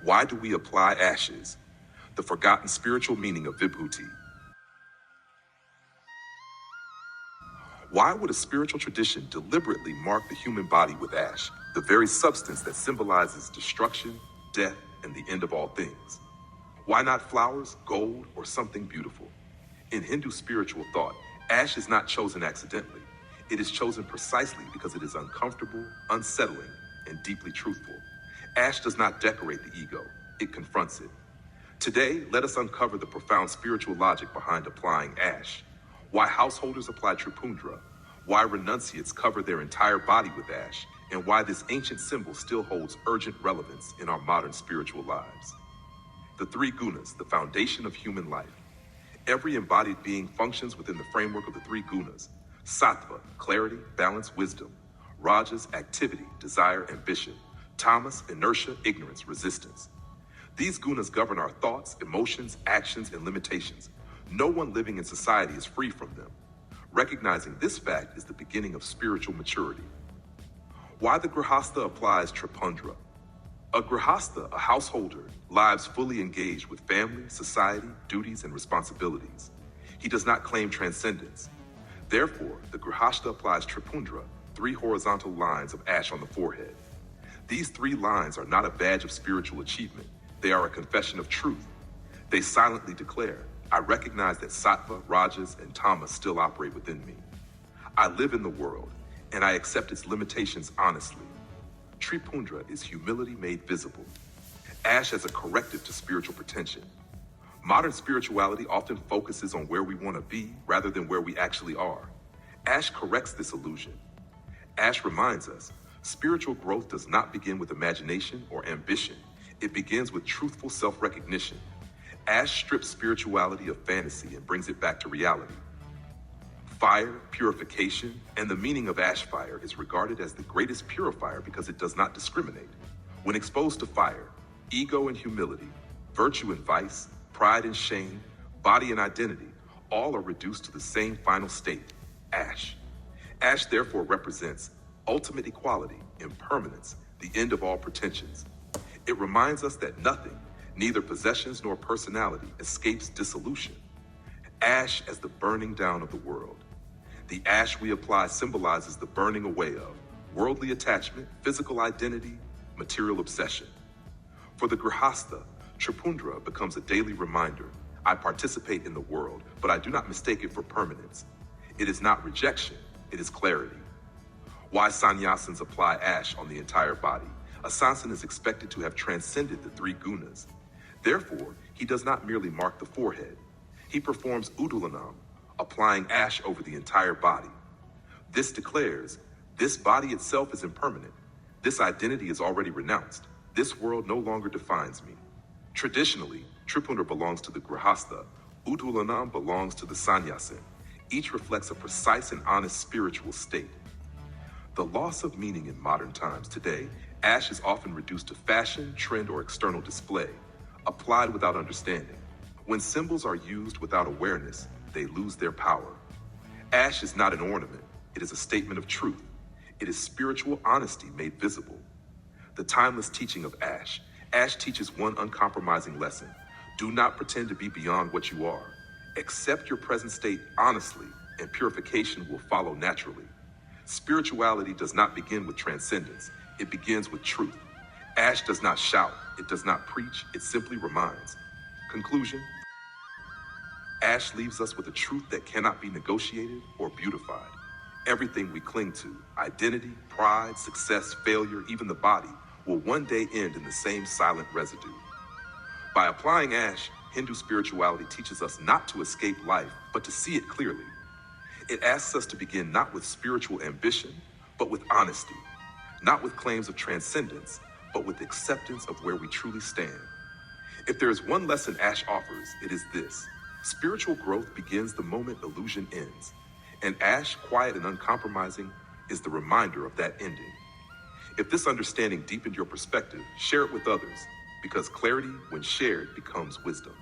Why do we apply ashes? The forgotten spiritual meaning of vibhūti. Why would a spiritual tradition deliberately mark the human body with ash, the very substance that symbolizes destruction, death, and the end of all things? Why not flowers, gold, or something beautiful? In Hindu spiritual thought, ash is not chosen accidentally. It is chosen precisely because it is uncomfortable, unsettling, and deeply truthful. Ash does not decorate the ego, it confronts it. Today, let us uncover the profound spiritual logic behind applying ash. Why householders apply Tripuṇḍra, why renunciates cover their entire body with ash, and why this ancient symbol still holds urgent relevance in our modern spiritual lives. The three guṇas, the foundation of human life. Every embodied being functions within the framework of the three guṇas: Sattva, clarity, balance, wisdom; Rajas, activity, desire, ambition; Tamas, inertia, ignorance, resistance. These guṇas govern our thoughts, emotions, actions, and limitations. No one living in society is free from them. Recognizing this fact is the beginning of spiritual maturity. Why the gṛhastha applies Tripuṇḍra. A gṛhastha, a householder, lives fully engaged with family, society, duties, and responsibilities. He does not claim transcendence. Therefore, the gṛhastha applies Tripuṇḍra, 3 horizontal lines of ash on the forehead. These 3 lines are not a badge of spiritual achievement. They are a confession of truth. They silently declare, I recognize that Sattva, Rajas, and Tamas still operate within me. I live in the world, and I accept its limitations honestly. Tripuṇḍra is humility made visible. Ash as a corrective to spiritual pretension. Modern spirituality often focuses on where we want to be rather than where we actually are. Ash corrects this illusion. Ash reminds us, spiritual growth does not begin with imagination or ambition. It begins with truthful self-recognition. Ash strips spirituality of fantasy and brings it back to reality. Fire, purification, and the meaning of ash fire is regarded as the greatest purifier because it does not discriminate. When exposed to fire, ego and humility, virtue and vice, pride and shame, body and identity, all are reduced to the same final state, ash. Ash therefore represents ultimate equality, impermanence, the end of all pretensions. It reminds us that nothing, neither possessions nor personality, escapes dissolution. Ash as the burning down of the world. The ash we apply symbolizes the burning away of worldly attachment, physical identity, material obsession. For the gṛhastha, Tripuṇḍra becomes a daily reminder. I participate in the world, but I do not mistake it for permanence. It is not rejection, it is clarity. Why sannyasins apply ash on the entire body? A sannyasa is expected to have transcended the 3 guṇas. Therefore, he does not merely mark the forehead. He performs udulanam, applying ash over the entire body. This declares, this body itself is impermanent. This identity is already renounced. This world no longer defines me. Traditionally, Tripuṇḍra belongs to the gṛhastha. Udulanam belongs to the sannyasin. Each reflects a precise and honest spiritual state. The loss of meaning in modern times today, ash is often reduced to fashion, trend, or external display, applied without understanding. When symbols are used without awareness, they lose their power. Ash is not an ornament, it is a statement of truth. It is spiritual honesty made visible. The timeless teaching of ash. Ash teaches one uncompromising lesson. Do not pretend to be beyond what you are. Accept your present state honestly, and purification will follow naturally. Spirituality does not begin with transcendence. It begins with truth. Ash does not shout. It does not preach. It simply reminds. Conclusion. Ash leaves us with a truth that cannot be negotiated or beautified. Everything we cling to, identity, pride, success, failure, even the body, will one day end in the same silent residue. By applying ash, Hindu spirituality teaches us not to escape life, but to see it clearly. It asks us to begin not with spiritual ambition, but with honesty, not with claims of transcendence, but with acceptance of where we truly stand. If there is one lesson ash offers, it is this. Spiritual growth begins the moment illusion ends, and ash, quiet and uncompromising, is the reminder of that ending. If this understanding deepened your perspective, share it with others, because clarity, when shared, becomes wisdom.